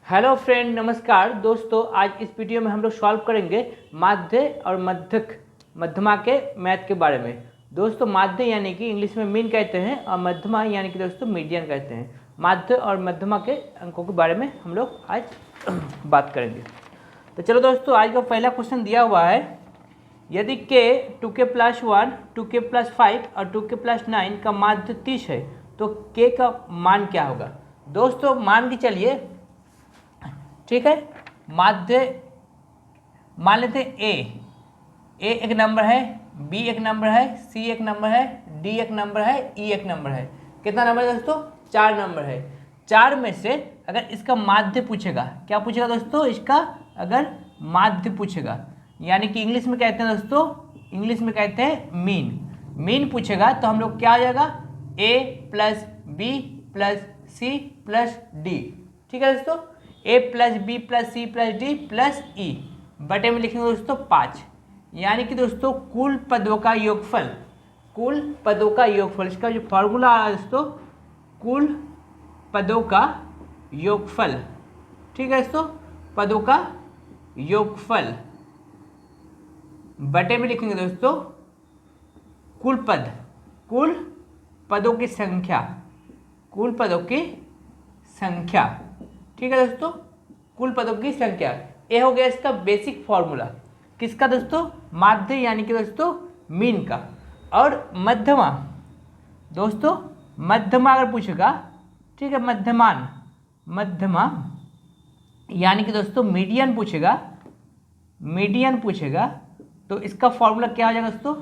Hello friend, नमस्कार दोस्तों। आज इस वीडियो में हम लोग सॉल्व करेंगे माध्य और मध्यक मध्यमा के मैथ के बारे में। दोस्तों माध्य यानी कि इंग्लिश में मीन कहते हैं और मध्यमा यानी कि दोस्तों मीडियन कहते हैं। माध्य और मध्यमा के अंकों के बारे में हम लोग आज बात करेंगे। तो चलो दोस्तों, आज का पहला क्वेश्चन दिया हुआ है, यदि k 2k+1 2k+5 और 2k+9 का माध्य 30 है तो k का मान क्या होगा। दोस्तों मान के चलिए, ठीक है, माध्य मान लेते हैं ए एक नंबर है, बी एक नंबर है, सी एक नंबर है, डी एक नंबर है, ई एक नंबर है। कितना नंबर है दोस्तों? 4 नंबर है। 4 में से अगर इसका माध्य पूछेगा, क्या पूछेगा दोस्तों? इसका अगर माध्य पूछेगा, यानी कि इंग्लिश में कहते हैं दोस्तों, इंग्लिश में कहते हैं मीन पूछेगा, तो हम लोग क्या आ जाएगा? A plus B plus C plus D. ठीक है दोस्तों, A plus B plus C plus D plus E बटे में लिखेंगे दोस्तों 5, यानी कि दोस्तों कुल पदों का योगफल, कुल पदों का योगफल, इसका जो फॉर्मूला है दोस्तों, कुल पदों का योगफल। ठीक है दोस्तों, पदों का योगफल बटे में लिखेंगे दोस्तों कुल पद, कुल पदों की संख्या, कुल पदों की संख्या। ठीक है दोस्तों, कुल पदों की संख्या। ये हो गया इसका बेसिक फॉर्मूला, किसका दोस्तों? माध्य यानी कि दोस्तों मीन का। और मध्यमा, दोस्तों मध्यमा अगर पूछेगा, ठीक है, मध्यमा यानी कि दोस्तों मीडियन पूछेगा, तो इसका फॉर्मूला क्या हो जाएगा दोस्तों?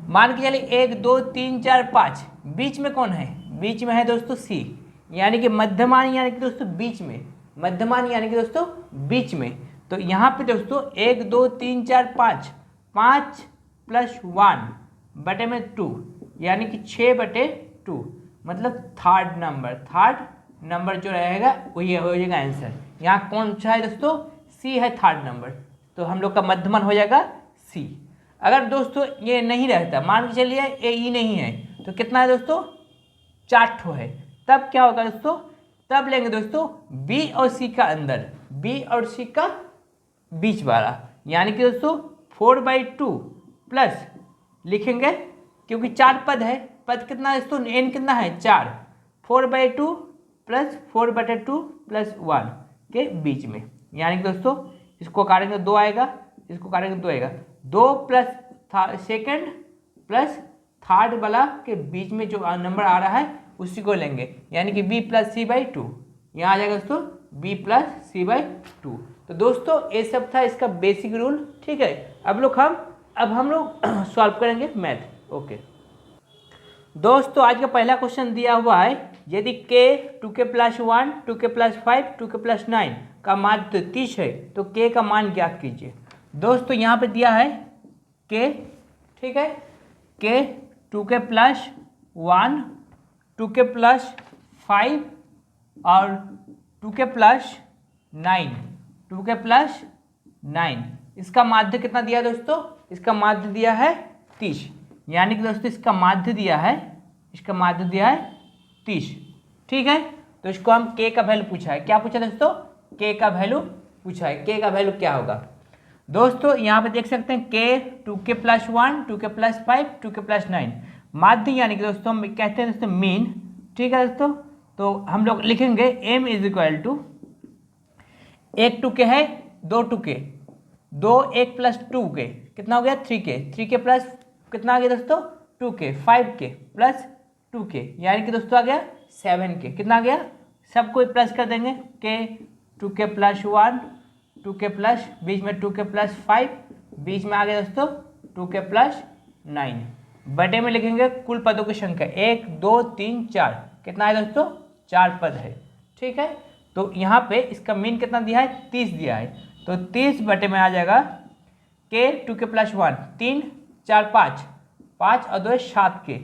मान के चलिए 1 2 3 4 5, बीच में कौन है? बीच में है दोस्तों सी, यानी कि मध्यमान यानी कि दोस्तों बीच में, मध्यमान यानी कि दोस्तों बीच में। तो यहाँ पे दोस्तों 1 2 3 4 5, 5 + 1 बटे में 2, यानी कि 6 बटे 2, मतलब थर्ड नंबर जो रहेगा वही हो जाएगा आंसर। यहाँ कौन सा है दोस्तों? सी है थर्ड नंबर, तो हम लोग का मध्यमान हो जाएगा सी। अगर दोस्तों ये नहीं रहता, मान के चलिए ए ई नहीं है, तो कितना है दोस्तों? 4 ठो है, तब क्या होगा दोस्तों? तब लेंगे दोस्तों बी और सी का अंदर, बी और सी का बीच वाला, यानी कि दोस्तों 4/2 प्लस लिखेंगे, क्योंकि 4 पद है, पद कितना है दोस्तों? एन कितना है? 4, 4/2 प्लस 4/2 प्लस 1 के बीच में, यानी कि दोस्तों इसको काटेंगे 2 आएगा, इसको काटेंगे 2 आएगा, 2 प्लस सेकेंड प्लस थर्ड वाला के बीच में जो नंबर आ रहा है उसी को लेंगे, यानी कि b + c/2। यहाँ आ जाएगा दोस्तों b + c/2। तो दोस्तों ये सब था इसका बेसिक रूल। ठीक है, अब हम लोग सॉल्व करेंगे मैथ। ओके दोस्तों, आज का पहला क्वेश्चन दिया हुआ है, यदि k 2k+1 2k+5 2k+9 का माध्य 30 है तो k का मान ज्ञात कीजिए। दोस्तों यहाँ पे दिया है k, ठीक है, k 2k+1 2k+5 और 2k+9, इसका माध्य कितना दिया है दोस्तों? इसका माध्य दिया है 30, यानी कि दोस्तों इसका माध्य दिया है 30। ठीक है, तो इसको हम k का वैल्यू पूछा है, क्या पूछा दोस्तों? k का वैल्यू पूछा है, k का वैल्यू क्या होगा? दोस्तों यहाँ पे देख सकते हैं k 2k+1 2k+5 2k+9 माध्य, यानी कि दोस्तों हम कहते हैं दोस्तों मीन। ठीक है दोस्तों, तो हम लोग लिखेंगे m = 1 2k है, 2 2k, 2 1 + 2k कितना हो गया? 3k प्लस कितना आ गया दोस्तों? 2k, 5k प्लस 2k, यानी कि दोस्तों आ गया 7k। कितना आ गया? सबको प्लस कर देंगे, k 2k+1 2k प्लस बीच में 2k+5 बीच में आ गया दोस्तों 2k+9 बटे में लिखेंगे कुल पदों की संख्या 1 2 3 4, कितना है दोस्तों? 4 पद है। ठीक है, तो यहाँ पे इसका मीन कितना दिया है? 30 दिया है, तो 30 बटे में आ जाएगा k 2k+1 3 4 5 और 2 7k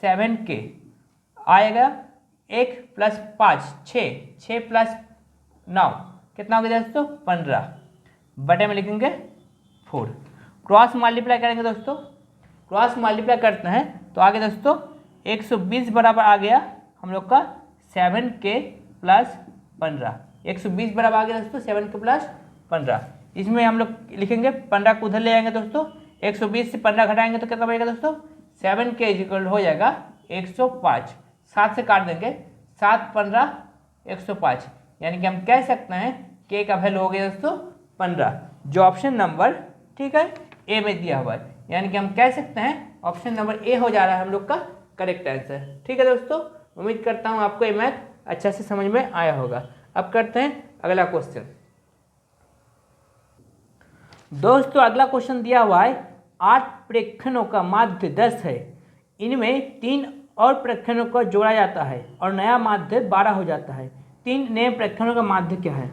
7k आएगा, 1 + 5 6 + 9 कितना हो गया दोस्तों? 15 बटे में लिखेंगे 4। क्रॉस मल्टीप्लाई करेंगे दोस्तों, क्रॉस मल्टीप्लाई करते हैं तो आगे दोस्तों 120 बराबर आ गया हम लोग का 7k + 15, 120 बराबर आ गया दोस्तों 7 के प्लस 15। इसमें हम लोग लिखेंगे 15 को उधर ले आएंगे दोस्तों, 120 से 15 घटाएंगे तो कितना बचेगा दोस्तों 7 के इक्वल हो जाएगा 105। 7 से काट देंगे, 7 15 105, यानी कि हम कह सकते हैं के का वैल्यू हो गया दोस्तों 15, जो ऑप्शन नंबर ठीक है ए में दिया हुआ है। यानी कि हम कह सकते हैं ऑप्शन नंबर ए हो जा रहा है हम लोग का करेक्ट आंसर। ठीक है दोस्तों, उम्मीद करता हूँ आपको ये मैथ अच्छा से समझ में आया होगा। अब करते हैं अगला क्वेश्चन। दोस्तों अगला क्वेश्चन दिया हुआ है 8 प्रेक्षणों का माध्य 10 है, इनमें 3 और प्रेक्षणों को जोड़ा जाता है और नया माध्य 12 हो जाता है। 3 नए प्रेक्षणों का माध्य क्या है?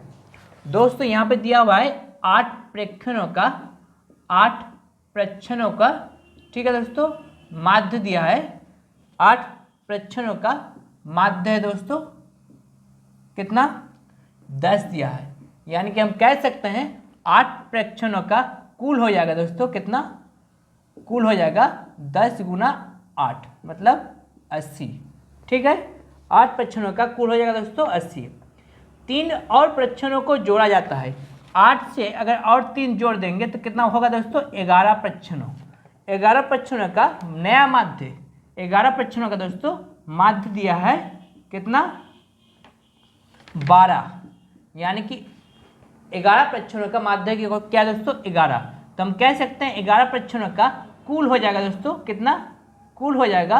दोस्तों यहाँ पे दिया हुआ है 8 प्रेक्षणों का ठीक है दोस्तों माध्य दिया है। 8 प्रेक्षणों का माध्य है दोस्तों कितना 10 दिया है, यानी कि हम कह सकते हैं 8 प्रेक्षणों का कुल हो जाएगा दोस्तों कितना, कुल हो जाएगा 10 गुना 8 मतलब 80। ठीक है, 8 प्रेक्षणों का कुल हो जाएगा दोस्तों 80। 3 और प्रेक्षणों को जोड़ा जाता है, 8 से अगर और 3 जोड़ देंगे तो कितना होगा दोस्तों 11 प्रेक्षणों। 11 प्रेक्षणों का नया माध्य, 11 प्रेक्षणों का दोस्तों माध्य दिया है कितना 12, यानी कि 11 प्रेक्षणों का माध्य क्या दोस्तों 11। तो हम कह सकते हैं 11 प्रेक्षणों का कुल हो जाएगा दोस्तों कितना, कुल हो जाएगा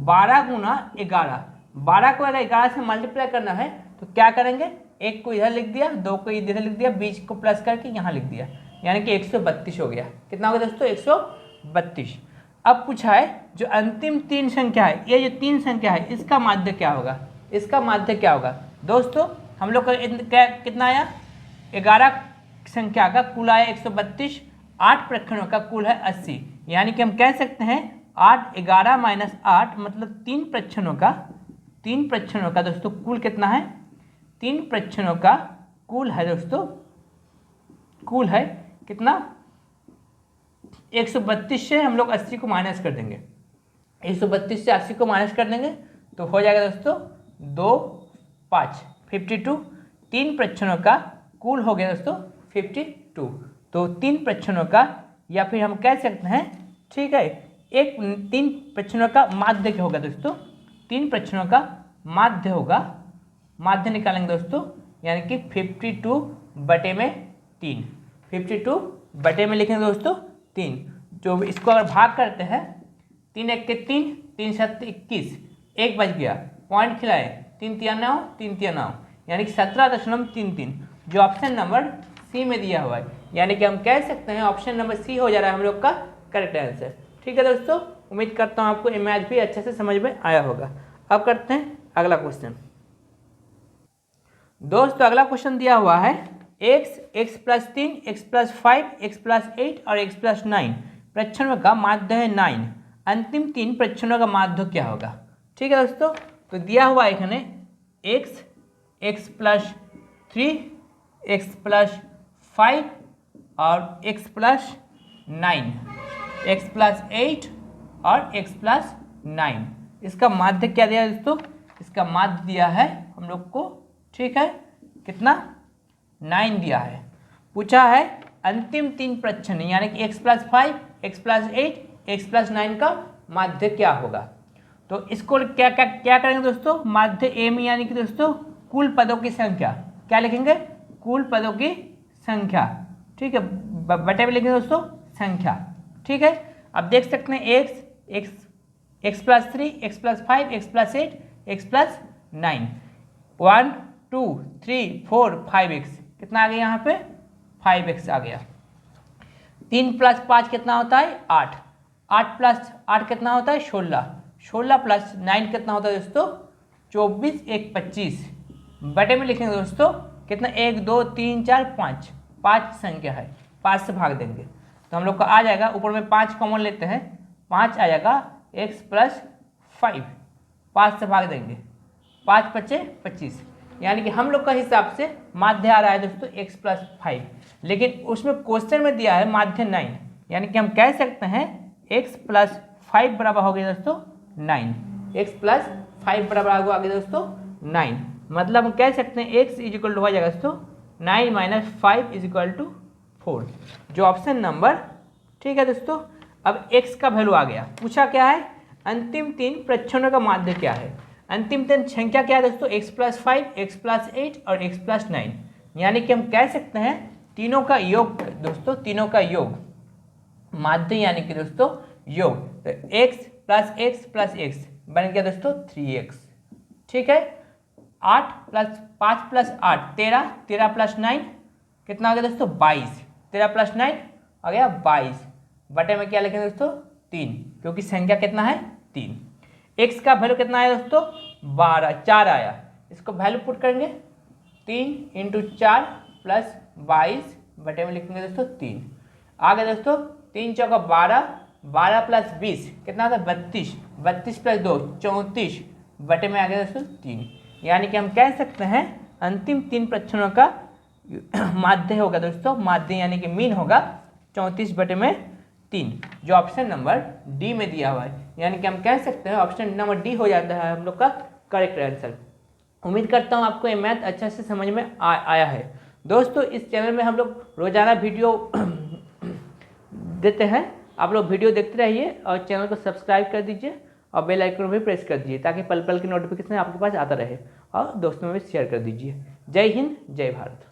12 गुना 11। 12 को अगर 11 से मल्टीप्लाई करना है तो क्या करेंगे, एक को इधर लिख दिया, 2 को इधर लिख दिया, बीच को प्लस करके यहाँ लिख दिया, यानी कि 132 हो गया। कितना हो गया दोस्तों 132। अब पूछा है जो अंतिम 3 संख्या है, ये जो 3 संख्या है इसका माध्य क्या होगा, इसका माध्य क्या होगा दोस्तों। हम लोग का कितना आया 11 संख्या का कुल आया 132, 8 प्रेक्षणों का कुल है 80, यानी कि हम कह सकते हैं 8 11 माइनस 8 मतलब 3 प्रेक्षणों का दोस्तों कुल कितना है, 3 प्रेक्षणों का कुल है दोस्तों, कुल है कितना 132 से हम लोग 80 को माइनस कर देंगे, 132 से 80 को माइनस कर देंगे तो हो जाएगा दोस्तों 2 5 52। 3 प्रेक्षणों का कुल हो गया दोस्तों 52, तो 3 प्रेक्षणों का या फिर हम कह सकते हैं ठीक है 3 प्रेक्षणों का माध्य क्या होगा दोस्तों, 3 प्रेक्षणों का माध्य होगा, माध्य निकालेंगे दोस्तों, यानी कि 52 बटे में 3, 52 बटे में लिखेंगे दोस्तों 3। जो इसको अगर भाग करते हैं 3 1 के 3, 3 7 21, 1 बच गया, पॉइंट खिलाए 3 3 9, 3 3 9, यानी कि 17.33, जो ऑप्शन नंबर सी में दिया हुआ है। यानी कि हम कह सकते हैं ऑप्शन नंबर सी हो जा रहा है हम लोग का करेक्ट आंसर। ठीक है दोस्तों, उम्मीद करता हूँ आपको मैथ भी अच्छे से समझ में आया होगा। अब करते हैं अगला क्वेश्चन। दोस्तों अगला क्वेश्चन दिया हुआ है x plus 3, x plus 5, x plus 8 और x प्लस 9 प्रेक्षणों का माध्य है 9। अंतिम 3 प्रेक्षणों का माध्य क्या होगा? ठीक है दोस्तों, तो दिया हुआ है एखने x प्लस 3, x प्लस 5 और x प्लस 9, x प्लस 8 और x प्लस 9, इसका माध्य क्या दिया है दोस्तों? इसका माध्य दिया है हम लोग को ठीक है कितना 9 दिया है। पूछा है अंतिम 3 प्रश्न यानी कि x plus 5, x plus 8, x plus 9 का माध्य क्या होगा। तो इसको क्या क्या क्या करेंगे दोस्तों, माध्य ए में यानी कि दोस्तों कुल पदों की संख्या क्या लिखेंगे, कुल पदों की संख्या। ठीक है, बटे में लिखेंगे दोस्तों संख्या। ठीक है, अब देख सकते हैं x plus 3, x plus 5, x plus 8, x plus 9, 1 2 3 4 5x कितना आ गया यहाँ पे 5x आ गया। 3 प्लस 5 कितना होता है 8, 8 प्लस 8 कितना होता है 16, 16 प्लस 9 कितना होता है दोस्तों 24, 1 25। बटे में लिखेंगे दोस्तों कितना 1 2 3 4 5, 5 संख्या है, 5 से भाग देंगे तो हम लोग का आ जाएगा, ऊपर में 5 कॉमन लेते हैं 5 आ जाएगा x प्लस 5, 5 से भाग देंगे 5 बचे 25, यानी कि हम लोग का हिसाब से माध्य आ रहा है दोस्तों x प्लस 5, लेकिन उसमें क्वेश्चन में दिया है माध्य 9, यानी कि हम कह सकते हैं x प्लस 5 बराबर हो गया दोस्तों 9, x प्लस 5 बराबर आ गया दोस्तों 9। मतलब हम कह सकते हैं x इज इक्वल टू हो जाएगा दोस्तों 9 माइनस 5 इज इक्वल टू 4, जो ऑप्शन नंबर, ठीक है दोस्तों। अब x का वैल्यू आ गया, पूछा क्या है, अंतिम 3 प्रक्षणों का माध्य क्या है। अंतिम 3 संख्या क्या है दोस्तों, x प्लस 5, x प्लस 8 और x प्लस 9, यानी कि हम कह सकते हैं तीनों का योग दोस्तों, तीनों का योग माध्य यानी कि दोस्तों योग, तो x plus x plus x बन गया दोस्तों 3x, ठीक है। 8 प्लस 5 प्लस 8 13, 13 प्लस 9 कितना आ गया दोस्तों 22, 13 प्लस 9 आ गया 22, बटे में क्या लिखेंगे दोस्तों 3, क्योंकि संख्या कितना है 3। x का वैल्यू कितना आया दोस्तों 12, 4 आया, इसको वैल्यू पुट करेंगे 3 इंटू 4 प्लस 22 बटे में लिखेंगे दोस्तों 3, आ गया दोस्तों 3 चौका 12, 12 प्लस 20 कितना आता है 32, 32 प्लस 2 34 बटे में आ गया दोस्तों 3, यानी कि हम कह सकते हैं अंतिम 3 प्रक्षणों का माध्य होगा दोस्तों, माध्य यानी कि मीन होगा 34 बटे में 3, जो ऑप्शन नंबर डी में दिया हुआ है, यानी कि हम कह सकते हैं ऑप्शन नंबर डी हो जाता है हम लोग का करेक्ट आंसर। उम्मीद करता हूँ आपको ये मैथ अच्छा से समझ में आया है दोस्तों। इस चैनल में हम लोग रोजाना वीडियो देते हैं, आप लोग वीडियो देखते रहिए और चैनल को सब्सक्राइब कर दीजिए और बेल आइकन भी प्रेस कर दीजिए, ताकि पल पल की नोटिफिकेशन आपके पास आता रहे, और दोस्तों में भी शेयर कर दीजिए। जय हिंद, जय भारत।